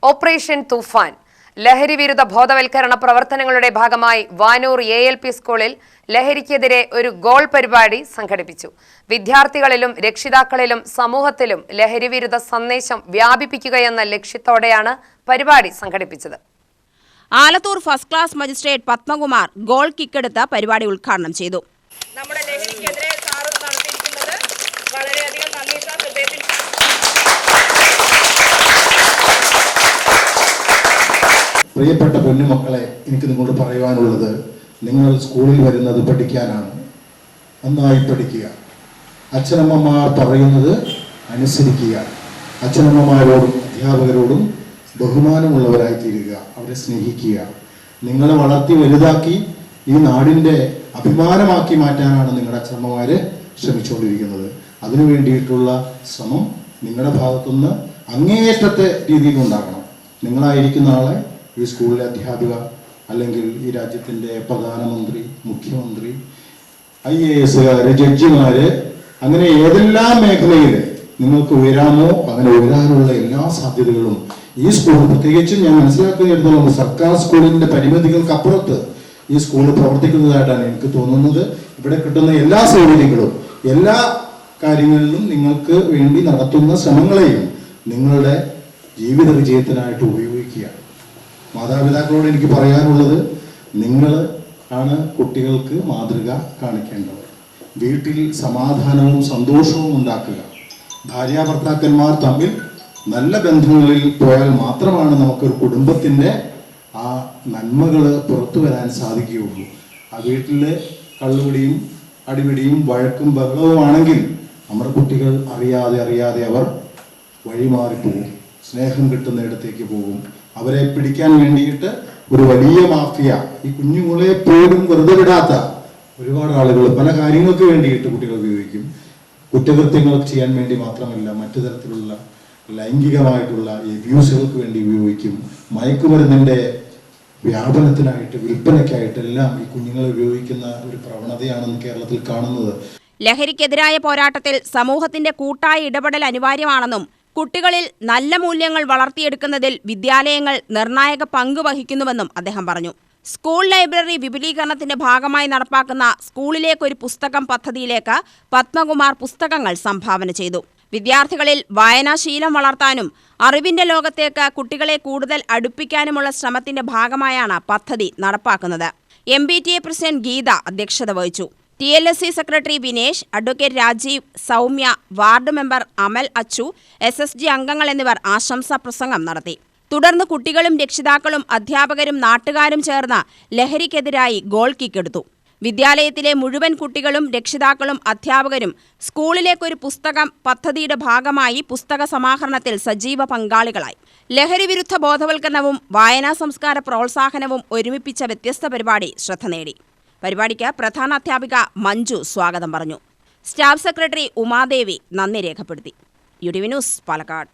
Operation തൂഫാൻ ലഹരി വിരുദ്ധ ബോധവൽക്കരണ പ്രവർത്തനങ്ങളുടെ ഭാഗമായി വാനൂർ ALP സ്കൂളിൽ ലഹരിക്കെതിരെ ഒരു ഗോൾ പരിപാടി സംഘടിപ്പിച്ചു. വിദ്യാർത്ഥികളിലും രക്ഷിതാക്കളിലും സമൂഹത്തിലും ലഹരി വിരുദ്ധ സന്ദേശം വ്യാപിപ്പിക്കുകയെന്ന ലക്ഷ്യത്തോടെയാണ് പരിപാടി സംഘടിപ്പിച്ചത്. Alathur first class magistrate Padmakumar goal കിക്കെടുത്ത് പരിപാടി ഉദ്ഘാടനം ചെയ്തു. നമ്മുടെ ലഹരിക്കെതിരെ സാർ നടത്തിയിരിക്കുന്നത് വളരെയധികം നന്ദി സാർ. പ്രിയപ്പെട്ട പൊന്നുമക്കളെ, എനിക്ക് നിങ്ങളോട് പറയുവാനുള്ളത്, നിങ്ങൾ സ്കൂളിൽ വരുന്നത് പഠിക്കാനാണ്. നന്നായി പഠിക്കുക. അച്ഛനമ്മമാർ പറയുന്നത് അനുസരിക്കുക. അച്ഛനമ്മമാരോടും അധ്യാപകരോടും ബഹുമാനമുള്ളവരായി തീരുക. അവരെ സ്നേഹിക്കുക. നിങ്ങളെ വളർത്തി വലുതാക്കി ഈ നാടിൻ്റെ അഭിമാനമാക്കി മാറ്റാനാണ് നിങ്ങളുടെ അച്ഛനമ്മമാർ ശ്രമിച്ചുകൊണ്ടിരിക്കുന്നത്. അതിനു വേണ്ടിയിട്ടുള്ള ശ്രമം നിങ്ങളുടെ ഭാഗത്തുനിന്ന് അങ്ങേയറ്റത്തെ രീതിയിൽ ഉണ്ടാകണം. നിങ്ങളായിരിക്കുന്ന ആളെ ഈ സ്കൂളിലെ അധ്യാപിക, അല്ലെങ്കിൽ ഈ രാജ്യത്തിൻ്റെ പ്രധാനമന്ത്രി, മുഖ്യമന്ത്രി, IAS, ജഡ്ജിമാർ, അങ്ങനെ ഏതെല്ലാം മേഖലയിൽ നിങ്ങൾക്ക് ഉയരാമോ അങ്ങനെ ഉയരാനുള്ള എല്ലാ സാധ്യതകളും ഈ സ്കൂൾ, പ്രത്യേകിച്ചും ഞാൻ മനസ്സിലാക്കുന്നിടത്തോളം സർക്കാർ സ്കൂളിൻ്റെ പരിമിതികൾക്കപ്പുറത്ത് ഈ സ്കൂൾ പ്രവർത്തിക്കുന്നതായിട്ടാണ് എനിക്ക് തോന്നുന്നത്. ഇവിടെ കിട്ടുന്ന എല്ലാ സൗകര്യങ്ങളും എല്ലാ കാര്യങ്ങളിലും നിങ്ങൾക്ക് വേണ്ടി നടത്തുന്ന ശ്രമങ്ങളെയും നിങ്ങളുടെ ജീവിത വിജയത്തിനായിട്ട് ഉപയോഗിക്കുക. മാതാപിതാക്കളോട് എനിക്ക് പറയാനുള്ളത്, നിങ്ങൾ ആണ് കുട്ടികൾക്ക് മാതൃക കാണിക്കേണ്ടത്. വീട്ടിൽ സമാധാനവും സന്തോഷവും ഉണ്ടാക്കുക. ഭാര്യാഭർത്താക്കന്മാർ തമ്മിൽ നല്ല ബന്ധങ്ങളിൽ പോയാൽ മാത്രമാണ് നമുക്കൊരു കുടുംബത്തിൻ്റെ ആ നന്മകൾ പുറത്തു വരാൻ സാധിക്കുകയുള്ളൂ. ആ വീട്ടിൽ കള്ളുപിടിയും അടിപിടിയും വഴക്കും ബഹളവുമാണെങ്കിൽ നമ്മുടെ കുട്ടികൾ അറിയാതെ അവർ വഴിമാറിപ്പോകും. സ്നേഹം കിട്ടുന്നിടത്തേക്ക് പോകും. അവരെ പിടിക്കാൻ വേണ്ടിയിട്ട് ഒരു വലിയ മാഫിയ, ഈ കുഞ്ഞുങ്ങളെ പോലും വെറുതെ വിടാത്ത ഒരുപാട് ആളുകൾ പല കാര്യങ്ങൾക്ക് വേണ്ടിയിട്ട് കുട്ടികൾ ഉപയോഗിക്കും. കുറ്റകൃത്യങ്ങൾ ചെയ്യാൻ വേണ്ടി മാത്രമല്ല, മറ്റു തരത്തിലുള്ള ലൈംഗികമായിട്ടുള്ള അബ്യൂസുകൾക്ക് വേണ്ടി ഉപയോഗിക്കും. മയക്കുമരുന്നിൻ്റെ വ്യാപനത്തിനായിട്ട്, വിൽപ്പനയ്ക്കായിട്ടെല്ലാം ഈ കുഞ്ഞുങ്ങളെ ഉപയോഗിക്കുന്ന ഒരു പ്രവണതയാണ് കേരളത്തിൽ കാണുന്നത്. ലഹരിക്കെതിരായ പോരാട്ടത്തിൽ സമൂഹത്തിന്റെ കൂട്ടായ ഇടപെടൽ അനിവാര്യമാണെന്നും കുട്ടികളിൽ നല്ല മൂല്യങ്ങൾ വളർത്തിയെടുക്കുന്നതിൽ വിദ്യാലയങ്ങൾ നിർണായക പങ്ക് വഹിക്കുന്നുവെന്നും അദ്ദേഹം പറഞ്ഞു. സ്കൂൾ ലൈബ്രറി വിപുലീകരണത്തിന്റെ ഭാഗമായി നടപ്പാക്കുന്ന സ്കൂളിലേക്കൊരു പുസ്തകം പദ്ധതിയിലേക്ക് പത്മകുമാർ പുസ്തകങ്ങൾ സംഭാവന ചെയ്തു. വിദ്യാർത്ഥികളിൽ വായനാശീലം വളർത്താനും അറിവിന്റെ ലോകത്തേക്ക് കുട്ടികളെ കൂടുതൽ അടുപ്പിക്കാനുമുള്ള ശ്രമത്തിന്റെ ഭാഗമായാണ് പദ്ധതി നടപ്പാക്കുന്നത്. MBTA പ്രസിഡന്റ് ഗീത അധ്യക്ഷത വഹിച്ചു. TLSC secretary Vinesh, advocate Rajeev, Soumya, ward member Amal Achu, SSG അംഗങ്ങൾ എന്നിവർ ആശംസാ പ്രസംഗം നടത്തി. തുടർന്ന് കുട്ടികളും രക്ഷിതാക്കളും അധ്യാപകരും നാട്ടുകാരും ചേർന്ന് ലഹരിക്കെതിരായി ഗോൾ കിക്കെടുത്തു. വിദ്യാലയത്തിലെ മുഴുവൻ കുട്ടികളും രക്ഷിതാക്കളും അധ്യാപകരും സ്കൂളിലേക്കൊരു പുസ്തകം പദ്ധതിയുടെ ഭാഗമായി പുസ്തക സമാഹരണത്തിൽ സജീവ പങ്കാളികളായി. ലഹരി വിരുദ്ധ ബോധവൽക്കരണവും വായനാ സംസ്കാര പ്രോത്സാഹനവും ഒരുമിപ്പിച്ച വ്യത്യസ്ത പരിപാടി ശ്രദ്ധ നേടി. പരിപാടിക്ക് പ്രധാന അധ്യാപിക മഞ്ജു സ്വാഗതം പറഞ്ഞു. സ്റ്റാഫ് സെക്രട്ടറി ഉമാദേവി നന്ദി രേഖപ്പെടുത്തി. UTV news, Palakkad.